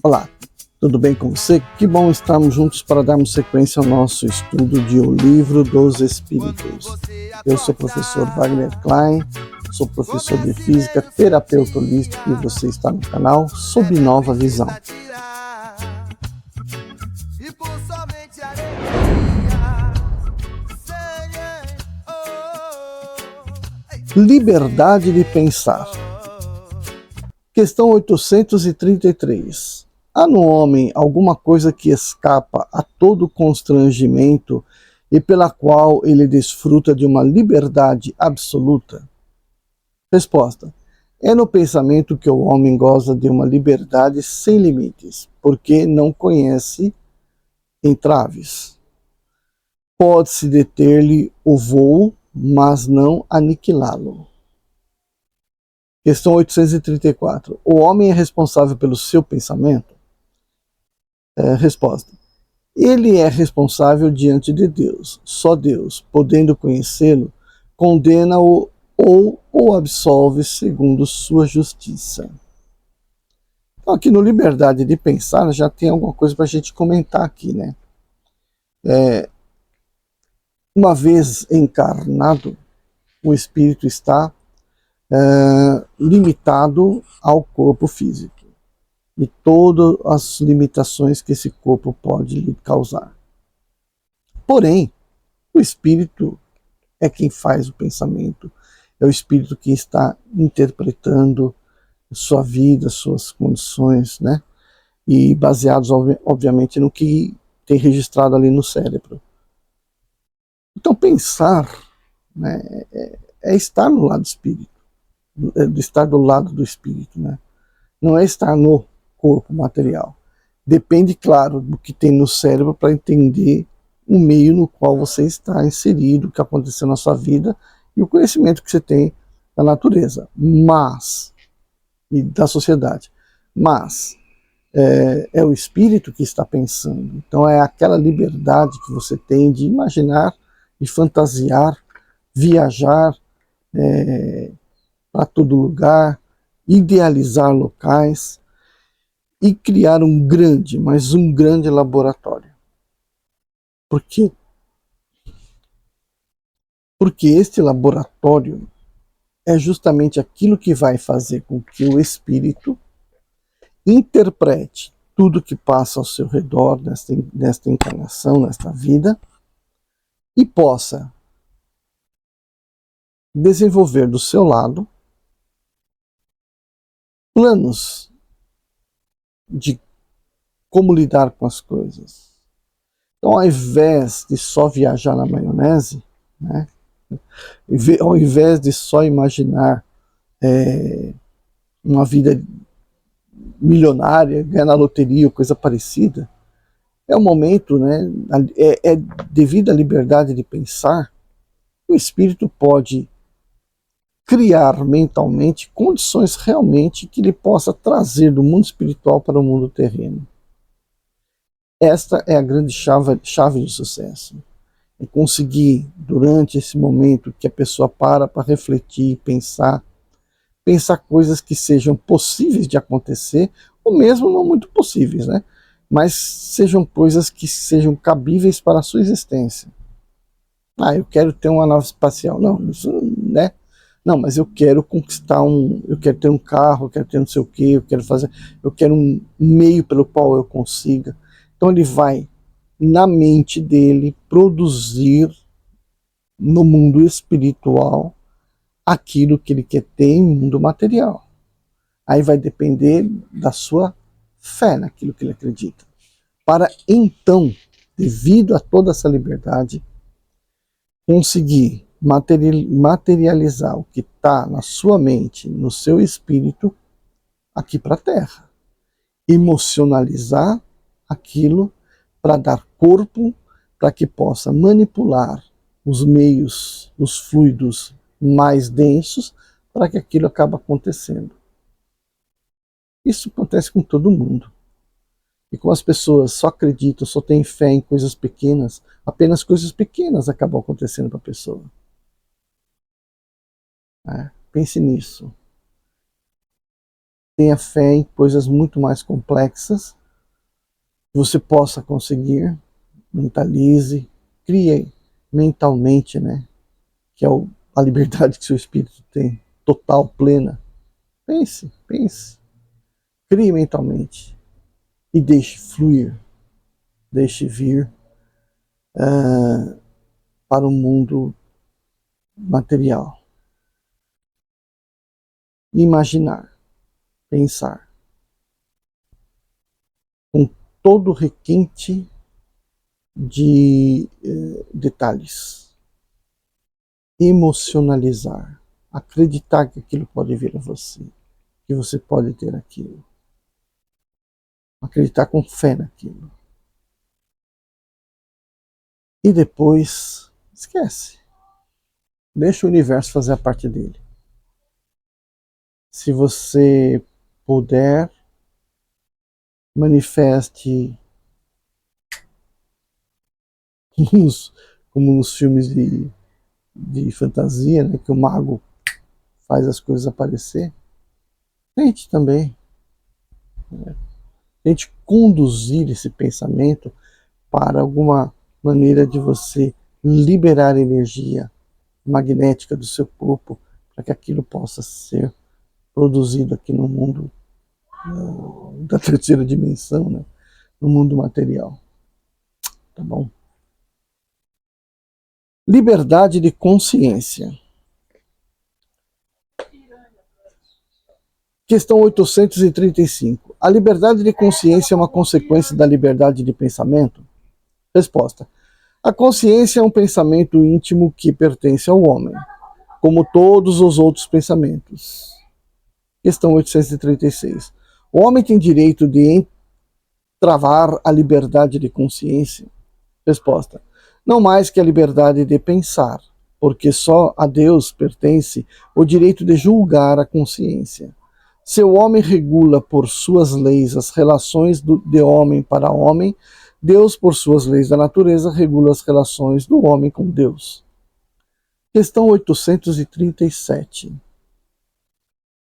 Olá, tudo bem com você? Que bom estarmos juntos para darmos sequência ao nosso estudo de O Livro dos Espíritos. Eu sou o professor Wagner Klein, sou professor de Física, terapeuta holístico e você está no canal Sob Nova Visão. Liberdade de pensar. Questão 833. Há no homem alguma coisa que escapa a todo constrangimento e pela qual ele desfruta de uma liberdade absoluta? Resposta. É no pensamento que o homem goza de uma liberdade sem limites, porque não conhece entraves. Pode-se deter-lhe o voo, mas não aniquilá-lo. Questão 834. O homem é responsável pelo seu pensamento? Resposta. Ele é responsável diante de Deus. Só Deus, podendo conhecê-lo, condena-o ou o absolve segundo sua justiça. Então, aqui no Liberdade de Pensar já tem alguma coisa para a gente comentar aqui, né? Uma vez encarnado, o espírito está limitado ao corpo físico e todas as limitações que esse corpo pode lhe causar. Porém, o espírito é quem faz o pensamento, é o espírito que está interpretando sua vida, suas condições, né? E baseados, obviamente, no que tem registrado ali no cérebro. Então, pensar, né, é estar no lado do espírito, estar do lado do espírito, né? Não é estar no corpo material. Depende, claro, do que tem no cérebro para entender o meio no qual você está inserido, o que aconteceu na sua vida e o conhecimento que você tem da natureza, e da sociedade. Mas é o espírito que está pensando. Então é aquela liberdade que você tem de imaginar, de fantasiar, viajar para todo lugar, idealizar locais e criar um grande laboratório. Por quê? Porque este laboratório é justamente aquilo que vai fazer com que o espírito interprete tudo que passa ao seu redor nesta encarnação, nesta vida, e possa desenvolver do seu lado planos de como lidar com as coisas. Então, ao invés de só viajar na maionese, né, ao invés de só imaginar uma vida milionária, ganhar na loteria ou coisa parecida, é o momento, né, devido à liberdade de pensar, o espírito pode criar mentalmente condições realmente que ele possa trazer do mundo espiritual para o mundo terreno. Esta é a grande chave de sucesso. É conseguir, durante esse momento que a pessoa para refletir, pensar coisas que sejam possíveis de acontecer, ou mesmo não muito possíveis, né? Mas sejam coisas que sejam cabíveis para a sua existência. Eu quero ter uma nave espacial. Não, isso, né? Não, mas eu quero conquistar eu quero ter um carro, eu quero ter não sei o quê, eu quero um meio pelo qual eu consiga. Então ele vai, na mente dele, produzir no mundo espiritual aquilo que ele quer ter no mundo material. Aí vai depender da sua fé naquilo que ele acredita. Para então, devido a toda essa liberdade, conseguir materializar o que está na sua mente, no seu espírito, aqui para a Terra. Emocionalizar aquilo para dar corpo, para que possa manipular os meios, os fluidos mais densos, para que aquilo acabe acontecendo. Isso acontece com todo mundo. E como as pessoas só acreditam, só têm fé em coisas pequenas, apenas coisas pequenas acabam acontecendo para a pessoa. Pense nisso. Tenha fé em coisas muito mais complexas que você possa conseguir, mentalize, crie mentalmente, né? Que é a liberdade que seu espírito tem, total, plena. Pense, pense, crie mentalmente e deixe fluir, deixe vir para o mundo material. Imaginar, pensar, com todo o requinte de detalhes. Emocionalizar, acreditar que aquilo pode vir a você, que você pode ter aquilo. Acreditar com fé naquilo. E depois, esquece. Deixa o universo fazer a parte dele. Se você puder, manifeste como nos filmes de fantasia, né, que o mago faz as coisas aparecer. Tente também. Né? Tente conduzir esse pensamento para alguma maneira de você liberar energia magnética do seu corpo para que aquilo possa ser produzido aqui no mundo da terceira dimensão, né? No mundo material. Tá bom? Liberdade de consciência. Questão 835. A liberdade de consciência é uma consequência da liberdade de pensamento? Resposta. A consciência é um pensamento íntimo que pertence ao homem, como todos os outros pensamentos. Questão 836. O homem tem direito de entravar a liberdade de consciência? Resposta. Não mais que a liberdade de pensar, porque só a Deus pertence o direito de julgar a consciência. Se o homem regula por suas leis as relações de homem para homem, Deus, por suas leis da natureza, regula as relações do homem com Deus. Questão 837.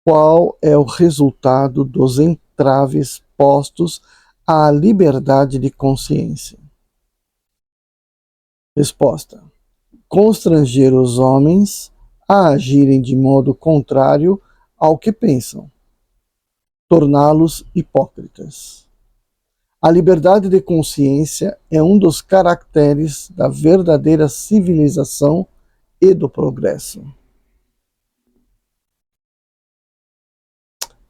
Qual é o resultado dos entraves postos à liberdade de consciência? Resposta. Constranger os homens a agirem de modo contrário ao que pensam. Torná-los hipócritas. A liberdade de consciência é um dos caracteres da verdadeira civilização e do progresso.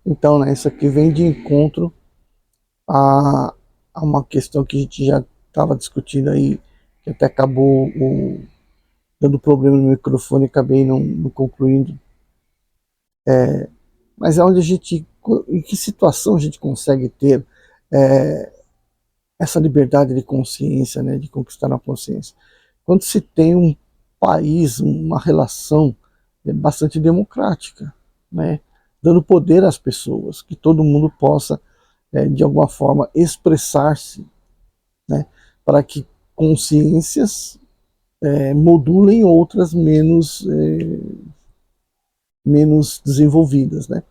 Então, né, isso aqui vem de encontro a uma questão que a gente já estava discutindo aí, que até acabou dando problema no microfone e acabei não concluindo. Mas é onde a gente, em que situação a gente consegue ter essa liberdade de consciência, né, de conquistar a consciência? Quando se tem um país, uma relação bastante democrática, né, dando poder às pessoas, que todo mundo possa, de alguma forma, expressar-se, né, para que consciências modulem outras menos desenvolvidas, né?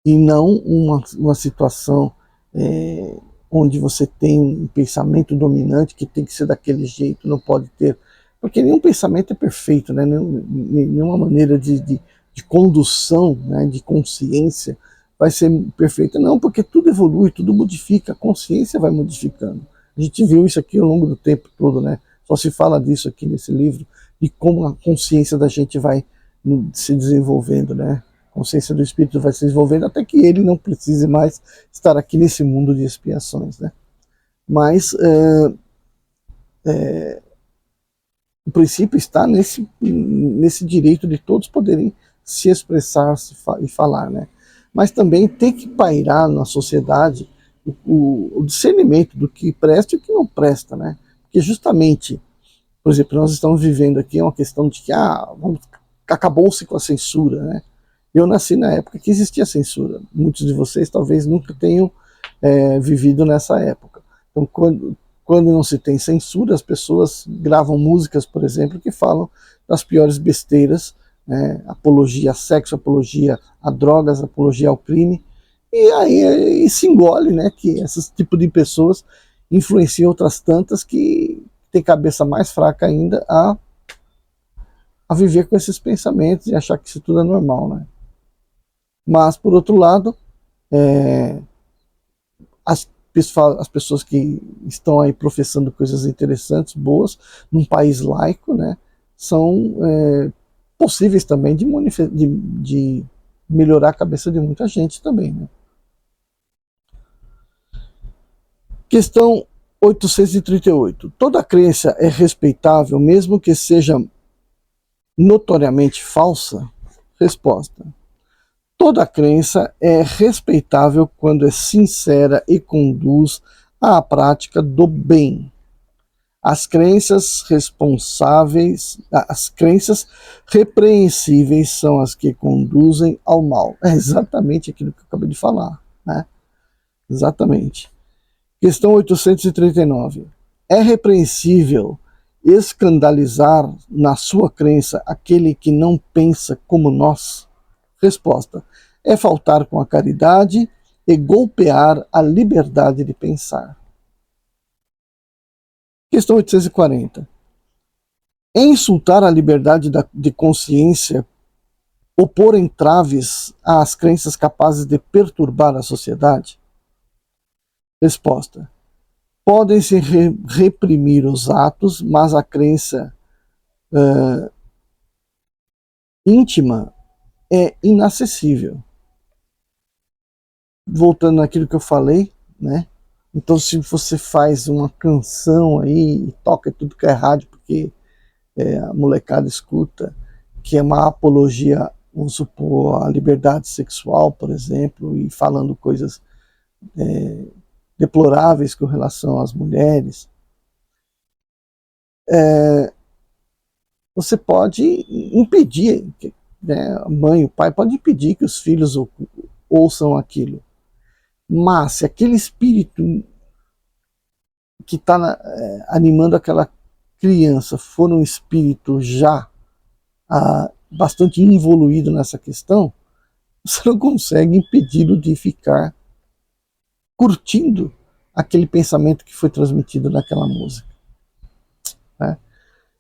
E não uma situação onde você tem um pensamento dominante que tem que ser daquele jeito, não pode ter, porque nenhum pensamento é perfeito, né? Nenhuma maneira de condução, né, de consciência vai ser perfeita, não, porque tudo evolui, tudo modifica, a consciência vai modificando. A gente viu isso aqui ao longo do tempo todo, né? Só se fala disso aqui nesse livro, de como a consciência da gente vai se desenvolvendo, né? A consciência do espírito vai se desenvolvendo até que ele não precise mais estar aqui nesse mundo de expiações, né? Mas o princípio está nesse direito de todos poderem se expressar e falar, né? Mas também tem que pairar na sociedade o discernimento do que presta e o que não presta, né? Porque justamente, por exemplo, nós estamos vivendo aqui uma questão de que acabou-se com a censura, né? Eu nasci na época que existia censura. Muitos de vocês talvez nunca tenham vivido nessa época. Então, quando não se tem censura, as pessoas gravam músicas, por exemplo, que falam das piores besteiras, né? Apologia a sexo, apologia a drogas, apologia ao crime, E aí se engole, né, que esse tipo de pessoas influenciam outras tantas que têm cabeça mais fraca ainda a viver com esses pensamentos e achar que isso tudo é normal, né? Mas, por outro lado, as, as pessoas que estão aí professando coisas interessantes, boas, num país laico, né, são possíveis também de melhorar a cabeça de muita gente também, né? Questão 838. Toda crença é respeitável, mesmo que seja notoriamente falsa? Resposta. Toda crença é respeitável quando é sincera e conduz à prática do bem. As crenças responsáveis, as crenças repreensíveis são as que conduzem ao mal. É exatamente aquilo que eu acabei de falar, né? Exatamente. Questão 839. É repreensível escandalizar na sua crença aquele que não pensa como nós? Resposta. É faltar com a caridade e golpear a liberdade de pensar. Questão 840. É insultar a liberdade de consciência ou pôr entraves às crenças capazes de perturbar a sociedade? Resposta. Podem-se reprimir os atos, mas a crença íntima é inacessível. Voltando àquilo que eu falei, né? Então, se você faz uma canção aí e toca tudo que é rádio, porque a molecada escuta, que é uma apologia, vamos supor, à liberdade sexual, por exemplo, e falando coisas deploráveis com relação às mulheres, você pode impedir, né, a mãe, o pai pode impedir que os filhos ouçam aquilo. Mas se aquele espírito que está animando aquela criança for um espírito já bastante involuído nessa questão, você não consegue impedi-lo de ficar curtindo aquele pensamento que foi transmitido naquela música, né?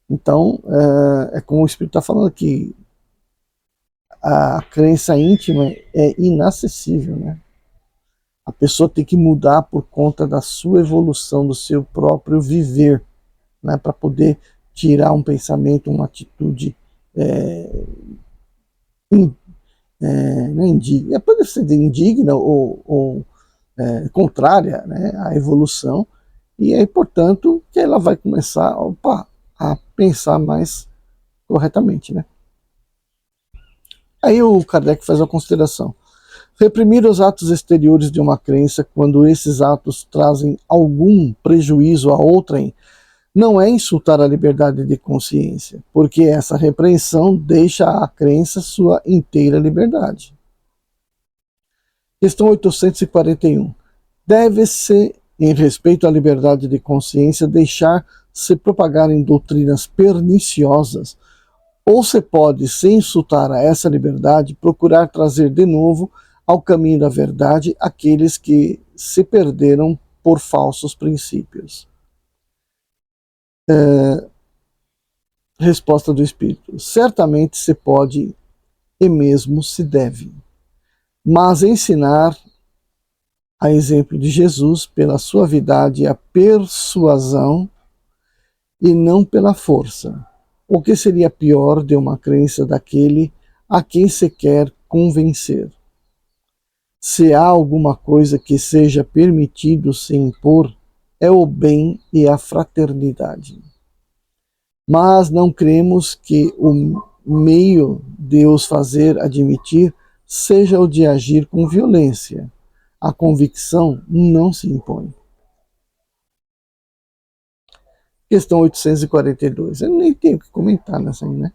Então, é como o Espírito está falando aqui, a crença íntima é inacessível, né? A pessoa tem que mudar por conta da sua evolução, do seu próprio viver, né? Para poder tirar um pensamento, uma atitude não indigna, pode ser indigna ou contrária, né, à evolução, e aí, portanto, que ela vai começar a pensar mais corretamente, né? Aí o Kardec faz a consideração. Reprimir os atos exteriores de uma crença quando esses atos trazem algum prejuízo a outrem não é insultar a liberdade de consciência, porque essa repreensão deixa à crença sua inteira liberdade. Questão 841. Deve-se, em respeito à liberdade de consciência, deixar se propagarem doutrinas perniciosas, ou se pode, sem insultar a essa liberdade, procurar trazer de novo ao caminho da verdade aqueles que se perderam por falsos princípios? Resposta do Espírito. Certamente se pode e mesmo se deve, mas ensinar, a exemplo de Jesus, pela suavidade e a persuasão e não pela força. O que seria pior de uma crença daquele a quem se quer convencer? Se há alguma coisa que seja permitido se impor, é o bem e a fraternidade. Mas não cremos que o meio de os fazer admitir seja o de agir com violência. A convicção não se impõe. Questão 842. Eu nem tenho que comentar nessa aí, né?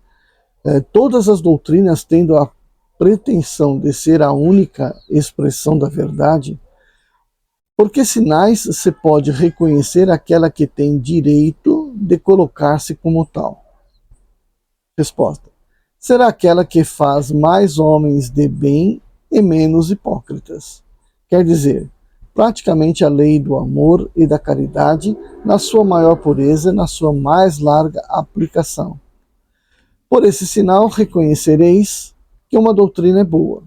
Todas as doutrinas tendo a pretensão de ser a única expressão da verdade, por que sinais se pode reconhecer aquela que tem direito de colocar-se como tal? Resposta. Será aquela que faz mais homens de bem e menos hipócritas. Quer dizer, praticamente a lei do amor e da caridade na sua maior pureza, na sua mais larga aplicação. Por esse sinal reconhecereis que uma doutrina é boa,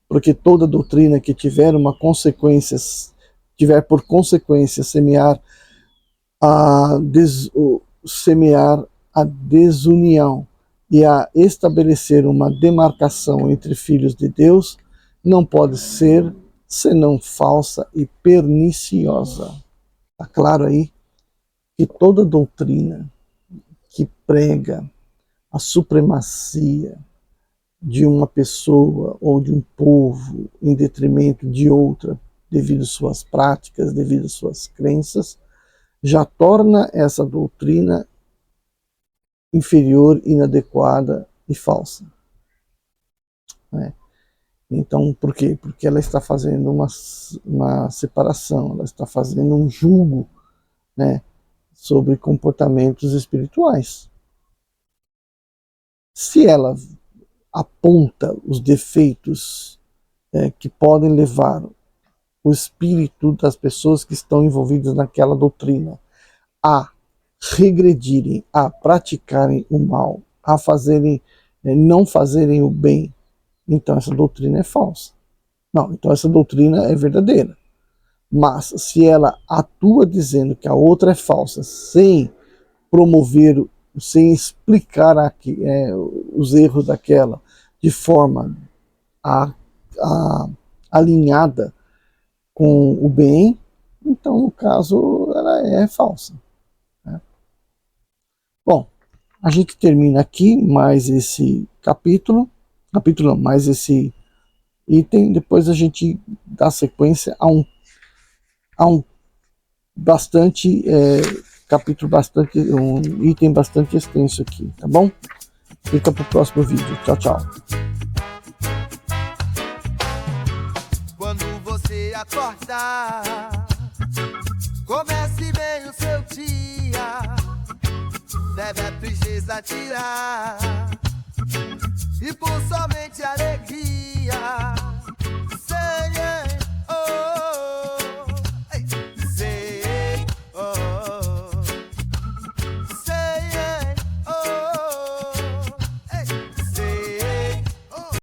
porque toda doutrina que tiver por consequência semear a desunião e a estabelecer uma demarcação entre filhos de Deus, não pode ser senão falsa e perniciosa. Está claro aí que toda doutrina que prega a supremacia de uma pessoa ou de um povo em detrimento de outra, devido às suas práticas, devido às suas crenças, já torna essa doutrina inferior, inadequada e falsa. Né? Então, por quê? Porque ela está fazendo uma separação, ela está fazendo um julgo, né, sobre comportamentos espirituais. Se ela aponta os defeitos que podem levar o espírito das pessoas que estão envolvidas naquela doutrina a regredirem, a praticarem o mal, a não fazerem o bem, então essa doutrina é falsa. Não, então essa doutrina é verdadeira. Mas se ela atua dizendo que a outra é falsa, sem promover, sem explicar os erros daquela de forma alinhada com o bem, então no caso ela é falsa. Né? Bom, a gente termina aqui mais esse mais esse item, depois a gente dá sequência a um um item bastante extenso aqui, tá bom? Fica pro próximo vídeo. Tchau, tchau. Quando você acordar, comece bem o seu dia, deve a tristeza tirar e por somente alegria